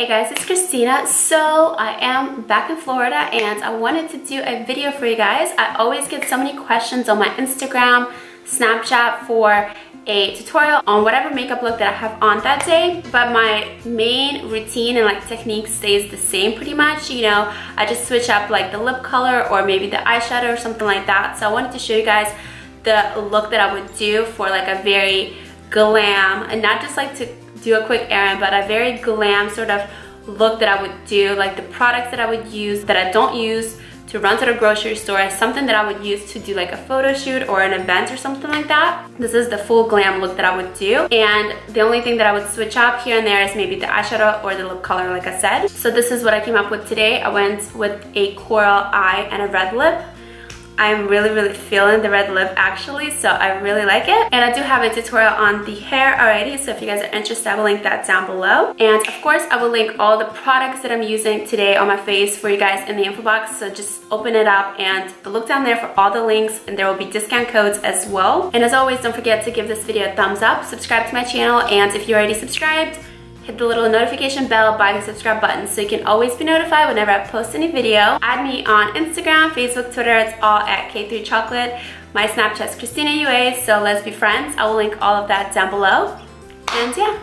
Hey guys, it's Kristina. So I am back in Florida and I wanted to do a video for you guys. I always get so many questions on my Instagram, Snapchat for a tutorial on whatever makeup look that I have on that day, but my main routine and like technique stays the same pretty much. You know, I just switch up like the lip color or maybe the eyeshadow or something like that. So I wanted to show you guys the look that I would do for like a very glam, and not just like to do a quick errand, but a very glam sort of look that I would do, like the products that I would use that I don't use to run to the grocery store, something that I would use to do like a photo shoot or an event or something like that. This is the full glam look that I would do, and the only thing that I would switch up here and there is maybe the eyeshadow or the lip color, like I said. So this is what I came up with today. I went with a coral eye and a red lip. I'm really feeling the red lip actually, so I really like it. And I do have a tutorial on the hair already, so if you guys are interested, I will link that down below. And of course, I will link all the products that I'm using today on my face for you guys in the info box, so just open it up and look down there for all the links, and there will be discount codes as well. And as always, don't forget to give this video a thumbs up, subscribe to my channel, and if you're already subscribed, hit the little notification bell by the subscribe button so you can always be notified whenever I post any video. Add me on Instagram, Facebook, Twitter, it's all at K3Chocolate. My Snapchat's Kristina Urribarres, so let's be friends. I will link all of that down below. And yeah,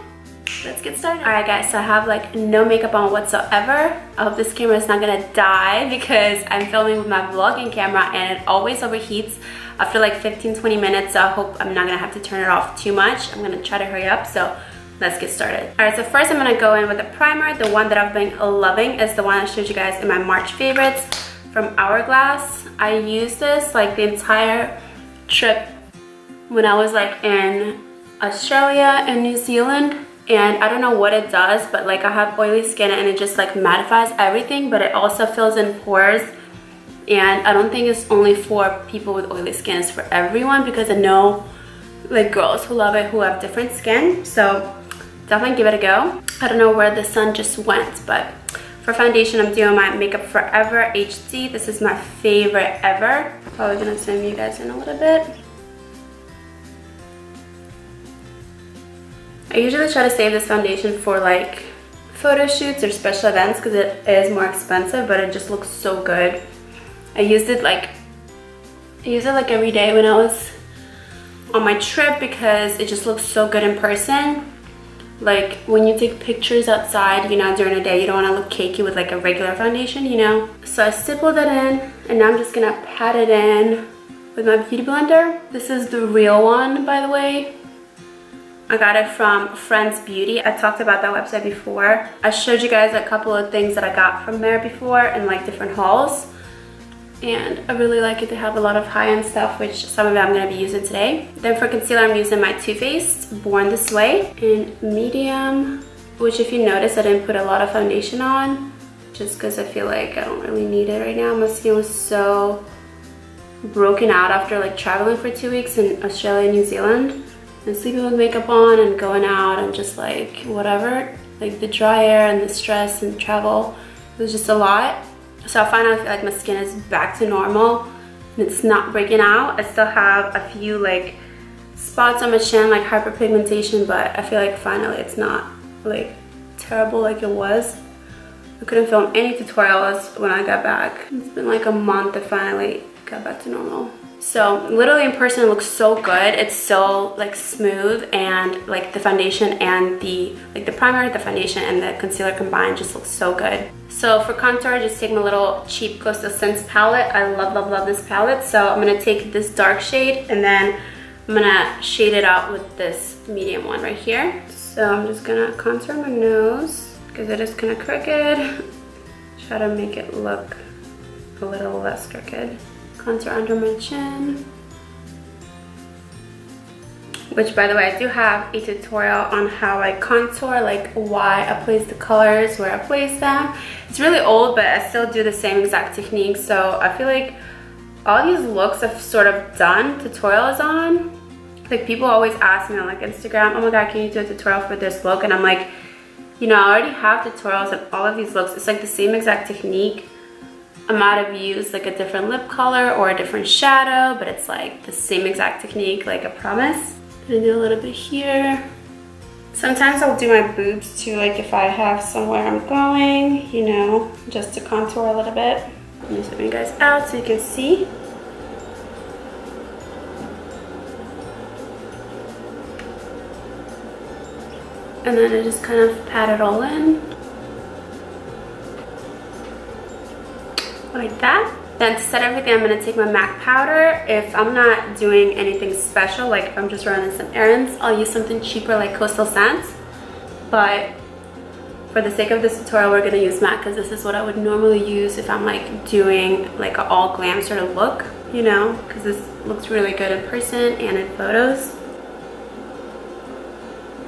let's get started. Alright guys, so I have like no makeup on whatsoever. I hope this camera is not gonna die because I'm filming with my vlogging camera and it always overheats after like 15-20 minutes, so I hope I'm not gonna have to turn it off too much. I'm gonna try to hurry up, so let's get started. Alright, so first I'm gonna go in with a primer. The one that I've been loving is the one I showed you guys in my March favorites from Hourglass. I used this like the entire trip when I was like in Australia and New Zealand, and I don't know what it does, but like I have oily skin and it just like mattifies everything, but it also fills in pores. And I don't think it's only for people with oily skin, it's for everyone, because I know like girls who love it who have different skin, so definitely give it a go. I don't know where the sun just went, but for foundation I'm doing my Makeup Forever HD. This is my favorite ever. Probably gonna zoom you guys in a little bit. I usually try to save this foundation for like photo shoots or special events because it is more expensive, but it just looks so good. I used it like every day when I was on my trip because it just looks so good in person. Like when you take pictures outside, you know, during the day, you don't want to look cakey with like a regular foundation, you know. So I stippled it in, and now I'm just gonna pat it in with my beauty blender. This is the real one, by the way. I got it from Friends Beauty. I talked about that website before. I showed you guys a couple of things that I got from there before in like different hauls. And I really like it. They have a lot of high-end stuff, which some of it I'm going to be using today. Then for concealer, I'm using my Too Faced Born This Way in medium, which if you notice, I didn't put a lot of foundation on, just because I feel like I don't really need it right now. My skin was so broken out after like traveling for 2 weeks in Australia and New Zealand, and sleeping with makeup on and going out and just like whatever, like the dry air and the stress and travel, it was just a lot. So I finally feel like my skin is back to normal and it's not breaking out. I still have a few like spots on my chin, like hyperpigmentation, but I feel like finally it's not like terrible like it was. I couldn't film any tutorials when I got back. It's been like a month I finally got back to normal. So literally in person it looks so good. It's so like smooth, and like the foundation and the primer, the foundation and the concealer combined just looks so good. So for contour, I just take my little cheap Coastal Scents palette. I love this palette. So I'm gonna take this dark shade and then I'm gonna shade it out with this medium one right here. So I'm just gonna contour my nose because it is kind of crooked. Try to make it look a little less crooked. Contour under my chin, which by the way, I do have a tutorial on how I contour, like why I place the colors, where I place them. It's really old, but I still do the same exact technique. So I feel like all these looks I've sort of done tutorials on. Like people always ask me on like Instagram, oh my god, can you do a tutorial for this look? And I'm like, you know, I already have tutorials on all of these looks. It's like the same exact technique. I might have used like a different lip color or a different shadow, but it's like the same exact technique, like I promise. I'm gonna do a little bit here. Sometimes I'll do my boobs too, like if I have somewhere I'm going, you know, just to contour a little bit. Let me zoom you guys out so you can see. And then I just kind of pat it all in. Like that. Then to set everything, I'm gonna take my MAC powder. If I'm not doing anything special, like if I'm just running some errands, I'll use something cheaper like Coastal Scents. But for the sake of this tutorial, we're gonna use MAC because this is what I would normally use if I'm like doing like an all glam sort of look, you know, because this looks really good in person and in photos.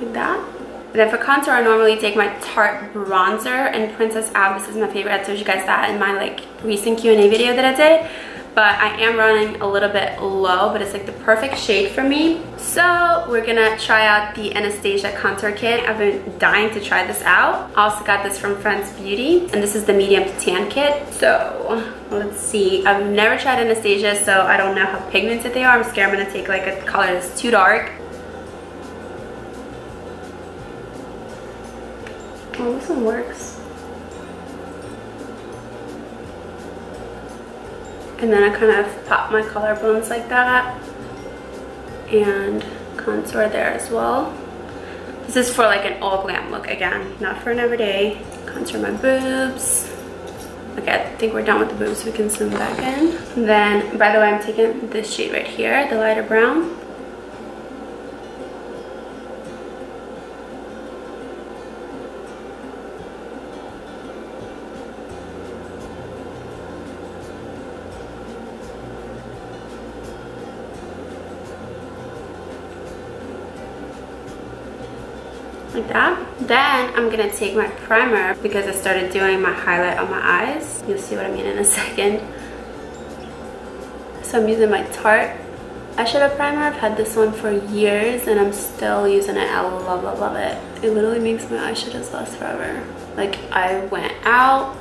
Like that. And then for contour, I normally take my Tarte bronzer and Princess Ave. This is my favorite. I told you guys that in my like recent Q&A video that I did. But I am running a little bit low, but it's like the perfect shade for me. So we're gonna try out the Anastasia contour kit. I've been dying to try this out. I also got this from Friends Beauty, and this is the medium to tan kit. So let's see. I've never tried Anastasia, so I don't know how pigmented they are. I'm scared I'm gonna take like a color that's too dark. Oh, this one works. And then I kind of pop my collarbones like that and contour there as well. This is for like an all glam look again, not for an everyday. Contour my boobs. Okay, I think we're done with the boobs, so we can zoom back in. And then, by the way, I'm taking this shade right here, the lighter brown. Like that. Then I'm gonna take my primer because I started doing my highlight on my eyes. You'll see what I mean in a second. So I'm using my Tarte eyeshadow primer. I've had this one for years and I'm still using it. I love, love, love it. It literally makes my eyeshadows last forever. Like I went out,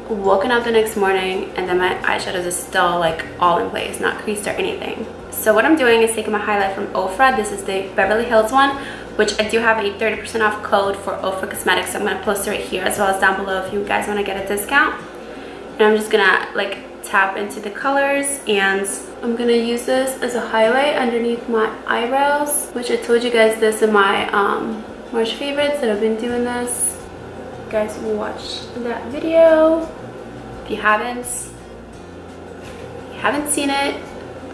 woken up the next morning, and then my eyeshadows are still like all in place, not creased or anything. So what I'm doing is taking my highlight from Ofra. This is the Beverly Hills one, which I do have a 30% off code for Ofra Cosmetics. So I'm gonna post it right here as well as down below if you guys wanna get a discount. And I'm just gonna like tap into the colors, and I'm gonna use this as a highlight underneath my eyebrows, which I told you guys this in my March favorites that I've been doing this. You guys will watch that video. If you haven't seen it,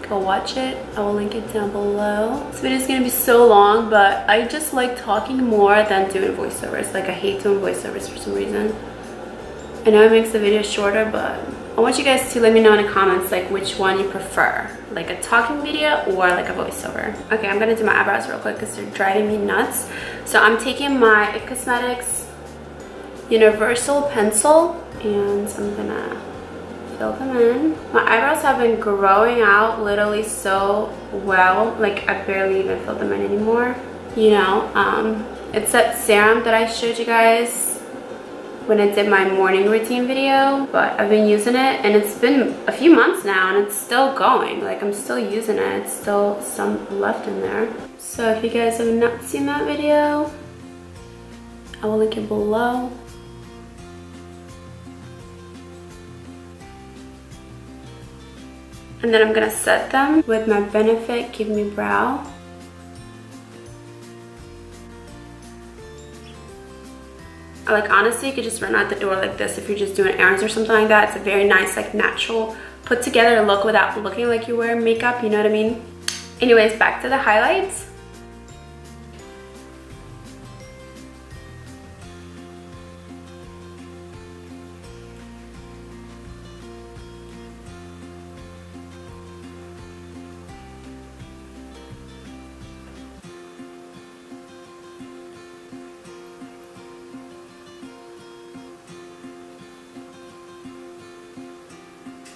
go watch it. I will link it down below. This video is gonna be so long, but I just like talking more than doing voiceovers. Like I hate doing voiceovers for some reason. I know it makes the video shorter, but I want you guys to let me know in the comments like which one you prefer, like a talking video or like a voiceover. Okay, I'm gonna do my eyebrows real quick because they're driving me nuts. So I'm taking my IT Cosmetics Universal Pencil and I'm gonna fill them in. My eyebrows have been growing out literally so well, like I barely even fill them in anymore. You know, it's that serum that I showed you guys when I did my morning routine video, but I've been using it and it's been a few months now and it's still going. Like I'm still using it, it's still some left in there. So if you guys have not seen that video, I will link it below. And then I'm gonna set them with my Benefit Give Me Brow. Like honestly, you could just run out the door like this if you're just doing errands or something like that. It's a very nice, like natural, put together look without looking like you're wearing makeup, you know what I mean? Anyways, back to the highlights.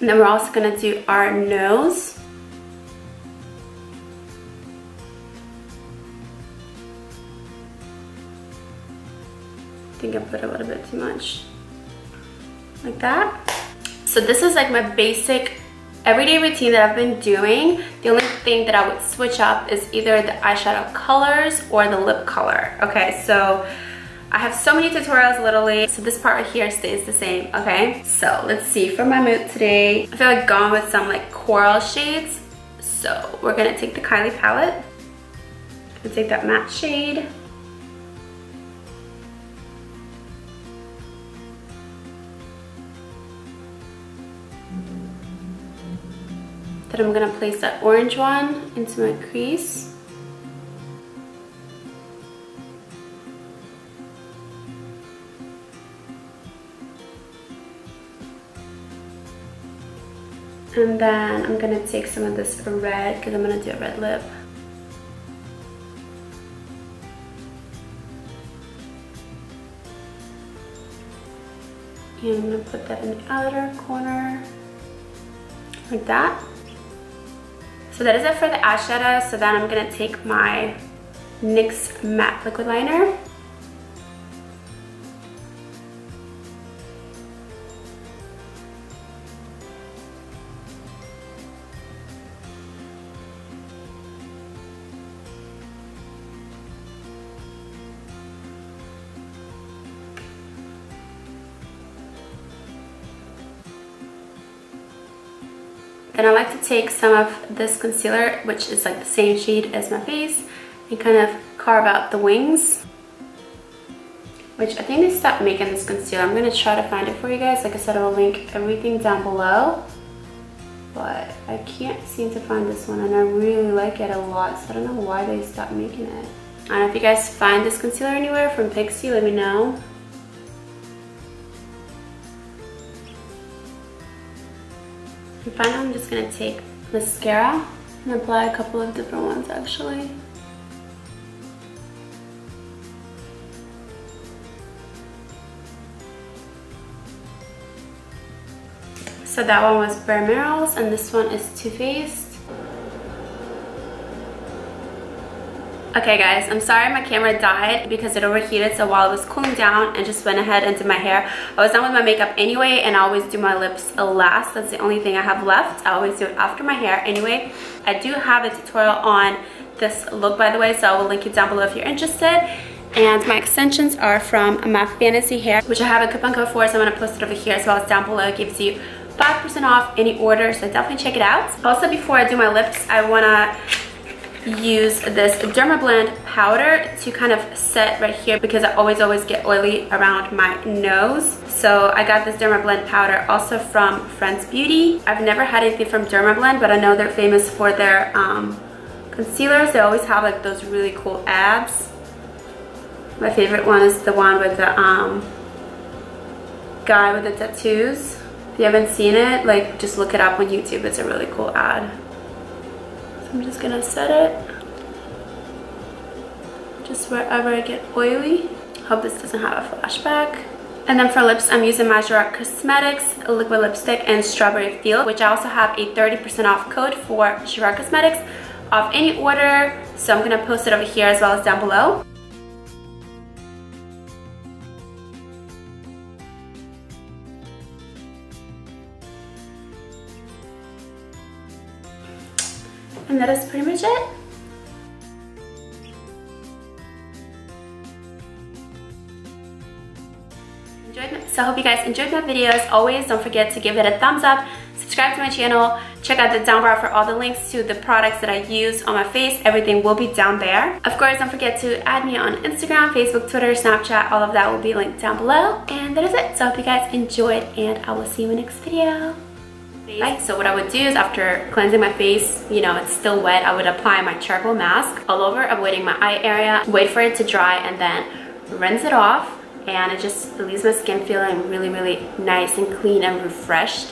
And then we're also gonna do our nose. I think I put a little bit too much. Like that. So this is like my basic everyday routine that I've been doing. The only thing that I would switch up is either the eyeshadow colors or the lip color. Okay, so I have so many tutorials literally, so this part right here stays the same, okay? So let's see, for my mood today, I feel like going with some like coral shades. So we're gonna take the Kylie palette, gonna take that matte shade. Then I'm gonna place that orange one into my crease. And then I'm gonna take some of this red because I'm gonna do a red lip. And I'm gonna put that in the outer corner, like that. So that is it for the eyeshadow. So then I'm gonna take my NYX matte liquid liner. Then I like to take some of this concealer, which is like the same shade as my face, and kind of carve out the wings. Which I think they stopped making this concealer. I'm gonna try to find it for you guys. Like I said, I will link everything down below. But I can't seem to find this one, and I really like it a lot, so I don't know why they stopped making it. I don't know if you guys find this concealer anywhere from Pixie, let me know. And finally, I'm just gonna take mascara and apply a couple of different ones actually. So that one was Bare Minerals and this one is Too Faced. Okay guys, I'm sorry my camera died because it overheated, so while it was cooling down and just went ahead and did my hair, I was done with my makeup anyway, and I always do my lips last. That's the only thing I have left. I always do it after my hair anyway. I do have a tutorial on this look, by the way, so I will link it down below if you're interested. And my extensions are from my Fantasy Hair, which I have a coupon code for, so I'm going to post it over here as well as down below. It gives you 5% off any order, so definitely check it out. Also, before I do my lips, I want to use this Ventura Blvd powder to kind of set right here because I always get oily around my nose. So I got this Ventura Blvd powder also from Friends Beauty. I've never had anything from Ventura Blvd, but I know they're famous for their concealers. They always have like those really cool abs. My favorite one is the one with the guy with the tattoos. If you haven't seen it, like just look it up on YouTube. It's a really cool ad. I'm just gonna set it just wherever I get oily. Hope this doesn't have a flashback. And then for lips, I'm using my Cosmetics liquid lipstick and Strawberry Field, which I also have a 30% off code for Gerard Cosmetics off any order. So I'm gonna post it over here as well as down below. And that is pretty much it. So I hope you guys enjoyed my video. As always, don't forget to give it a thumbs up, subscribe to my channel, check out the down bar for all the links to the products that I use on my face. Everything will be down there. Of course, don't forget to add me on Instagram, Facebook, Twitter, Snapchat. All of that will be linked down below. And that is it. So I hope you guys enjoyed, and I will see you in the next video. Bye. So what I would do is after cleansing my face, you know, it's still wet, I would apply my charcoal mask all over, avoiding my eye area, wait for it to dry, and then rinse it off. And it just leaves my skin feeling really, really nice and clean and refreshed.